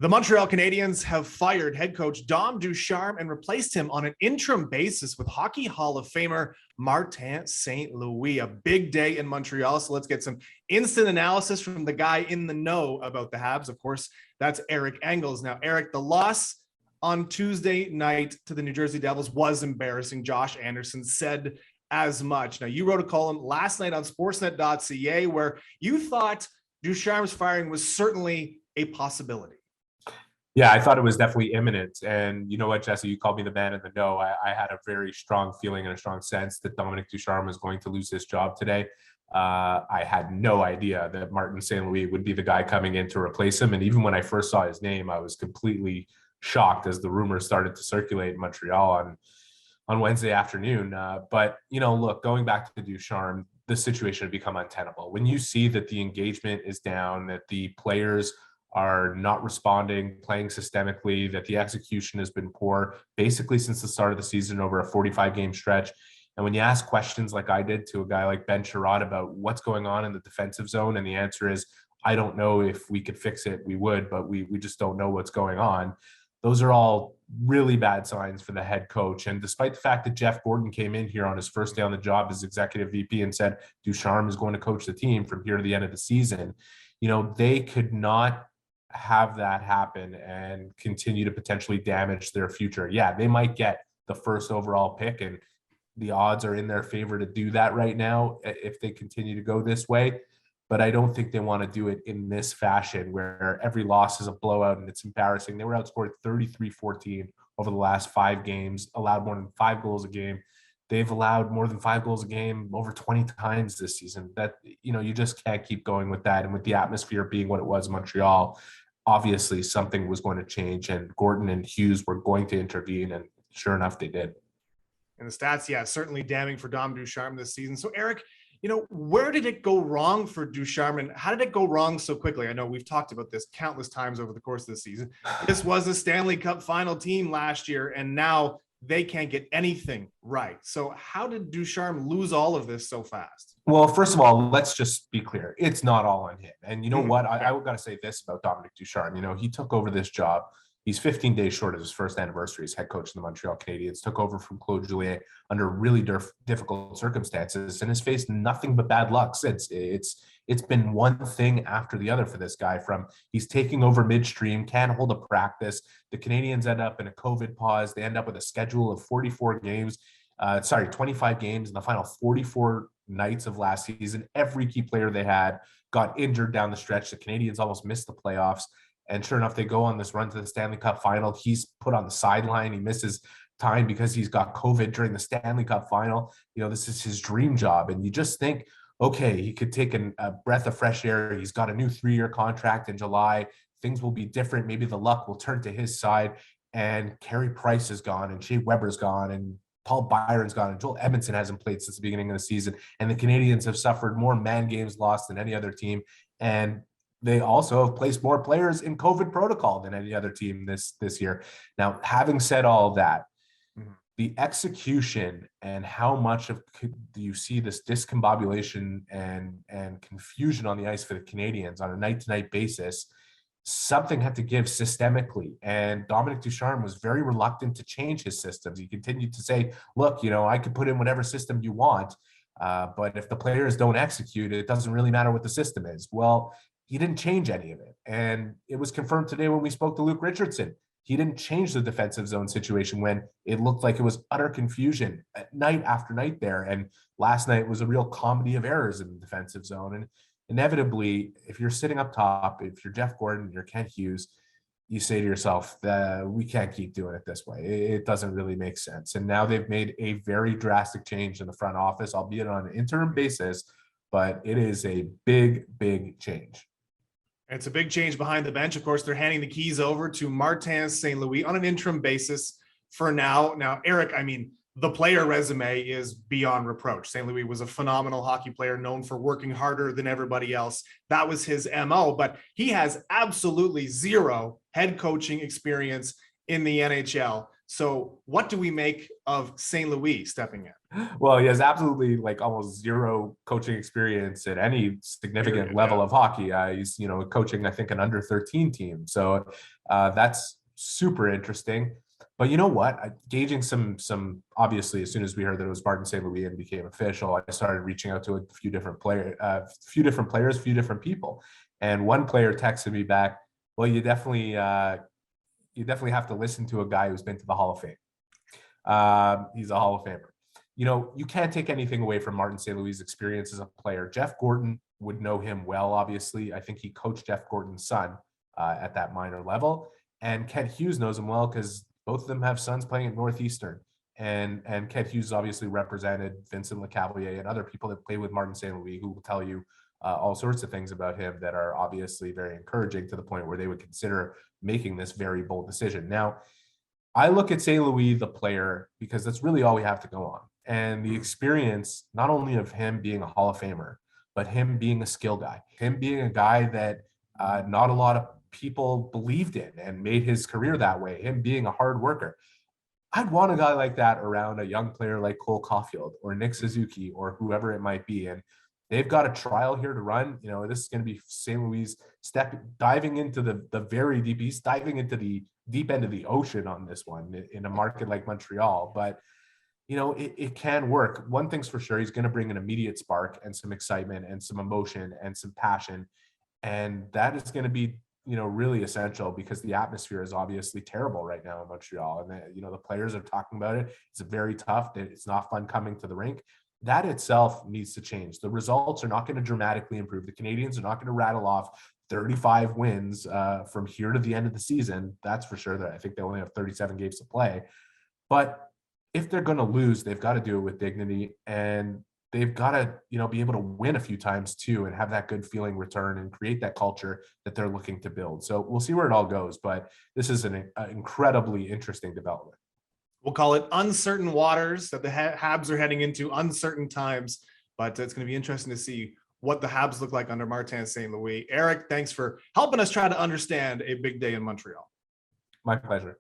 The Montreal Canadiens have fired head coach Dom Ducharme and replaced him on an interim basis with Hockey Hall of Famer Martin St. Louis. A big day in Montreal. So let's get some instant analysis from the guy in the know about the Habs. Of course, that's Eric Engels. Now, Eric, the loss on Tuesday night to the New Jersey Devils was embarrassing. Josh Anderson said as much. Now, you wrote a column last night on Sportsnet.ca where you thought Ducharme's firing was certainly a possibility. Yeah, I thought it was definitely imminent. And you know what, Jesse, you called me the man in the know. I had a very strong feeling and a strong sense that Dominique Ducharme was going to lose his job today. I had no idea that Martin St. Louis would be the guy coming in to replace him. And even when I first saw his name, I was completely shocked as the rumors started to circulate in Montreal on Wednesday afternoon. But, look, going back to Ducharme, the situation had become untenable. When you see that the engagement is down, that the players are not responding, playing systemically, that the execution has been poor basically since the start of the season over a 45-game stretch. And when you ask questions like I did to a guy like Ben Sherrod about what's going on in the defensive zone, and the answer is, I don't know. If we could fix it, we would, but we just don't know what's going on. Those are all really bad signs for the head coach. And despite the fact that Jeff Gordon came in here on his first day on the job as executive VP and said Ducharme is going to coach the team from here to the end of the season, they could not have that happen and continue to potentially damage their future. Yeah, they might get the first overall pick, and the odds are in their favor to do that right now if they continue to go this way. But I don't think they want to do it in this fashion where every loss is a blowout and it's embarrassing. They were outscored 33-14 over the last 5 games, allowed more than 5 goals a game. They've allowed more than 5 goals a game over 20 times this season. That, you just can't keep going with that. And with the atmosphere being what it was in Montreal, obviously something was going to change, and Gordon and Hughes were going to intervene. And sure enough, they did. And the stats, yeah, certainly damning for Dom Ducharme this season. So Eric, where did it go wrong for Ducharme, and how did it go wrong so quickly? I know we've talked about this countless times over the course of the season. This was a Stanley Cup final team last year, and now they can't get anything right. So how did Ducharme lose all of this so fast? Well, first of all, let's just be clear. It's not all on him. And you know what? I got to say this about Dominique Ducharme. He took over this job. He's 15 days short of his first anniversary as head coach of the Montreal Canadiens, took over from Claude Julien under really difficult circumstances, and has faced nothing but bad luck since. It's been one thing after the other for this guy. From he's taking over midstream, can't hold a practice. The Canadiens end up in a COVID pause. They end up with a schedule of 25 games in the final 44 nights of last season. Every key player they had got injured down the stretch. The Canadiens almost missed the playoffs. And sure enough, they go on this run to the Stanley Cup final. He's put on the sideline. He misses time because he's got COVID during the Stanley Cup final. This is his dream job. And you just think, okay, he could take a breath of fresh air. He's got a new 3-year contract in July. Things will be different. Maybe the luck will turn to his side. And Carey Price is gone, and Shea Weber's gone, and Paul Byron's gone, and Joel Edmondson hasn't played since the beginning of the season. And the Canadiens have suffered more man games lost than any other team. And they also have placed more players in COVID protocol than any other team this year. Now, having said all of that, the execution and how much of you see this discombobulation and confusion on the ice for the Canadiens on a night-to-night basis, something had to give systemically. And Dominique Ducharme was very reluctant to change his systems. He continued to say, look, I could put in whatever system you want, but if the players don't execute, it doesn't really matter what the system is. Well, he didn't change any of it. And it was confirmed today when we spoke to Luke Richardson. He didn't change the defensive zone situation when it looked like it was utter confusion night after night there. And last night was a real comedy of errors in the defensive zone. And inevitably, if you're sitting up top, if you're Jeff Gordon, you're Kent Hughes, you say to yourself, we can't keep doing it this way. It doesn't really make sense. And now they've made a very drastic change in the front office, albeit on an interim basis, but it is a big, big change. It's a big change behind the bench. Of course, they're handing the keys over to Martin St. Louis on an interim basis for now. Now, Eric, the player resume is beyond reproach. St. Louis was a phenomenal hockey player known for working harder than everybody else. That was his MO, but he has absolutely zero head coaching experience in the NHL. So what do we make of St. Louis stepping in? Well, he has absolutely like almost zero coaching experience at any significant level of hockey. He's, coaching, I think, an under 13 team. So that's super interesting. But you know what? Gauging some obviously, as soon as we heard that it was Martin St. Louis and became official, I started reaching out to a few different players, few different people. And one player texted me back, well, you definitely have to listen to a guy who's been to the Hall of Fame. He's a Hall of Famer. You can't take anything away from Martin St. Louis' experience as a player. Jeff Gordon would know him well, obviously. I think he coached Jeff Gordon's son at that minor level. And Kent Hughes knows him well because both of them have sons playing at Northeastern. And Kent Hughes obviously represented Vincent Lecavalier and other people that played with Martin St. Louis who will tell you all sorts of things about him that are obviously very encouraging to the point where they would consider making this very bold decision. Now, I look at St. Louis, the player, because that's really all we have to go on. And the experience, not only of him being a Hall of Famer, but him being a skill guy, him being a guy that not a lot of people believed in and made his career that way, him being a hard worker. I'd want a guy like that around a young player like Cole Caulfield or Nick Suzuki or whoever it might be. And they've got a trial here to run. This is going to be St. Louis diving into the very deep east, diving into the deep end of the ocean on this one in a market like Montreal. But, it can work. One thing's for sure, he's going to bring an immediate spark and some excitement and some emotion and some passion. And that is going to be, really essential because the atmosphere is obviously terrible right now in Montreal. And, the players are talking about it. It's very tough. It's not fun coming to the rink. That itself needs to change. The results are not going to dramatically improve. The Canadiens are not going to rattle off 35 wins from here to the end of the season. That's for sure. That I think they only have 37 games to play. But if they're going to lose, they've got to do it with dignity, and they've got to, be able to win a few times too, and have that good feeling return and create that culture that they're looking to build. So we'll see where it all goes. But this is an incredibly interesting development. We'll call it uncertain waters that the Habs are heading into, uncertain times, but it's going to be interesting to see what the Habs look like under Martin St. Louis. Eric, thanks for helping us try to understand a big day in Montreal. My pleasure.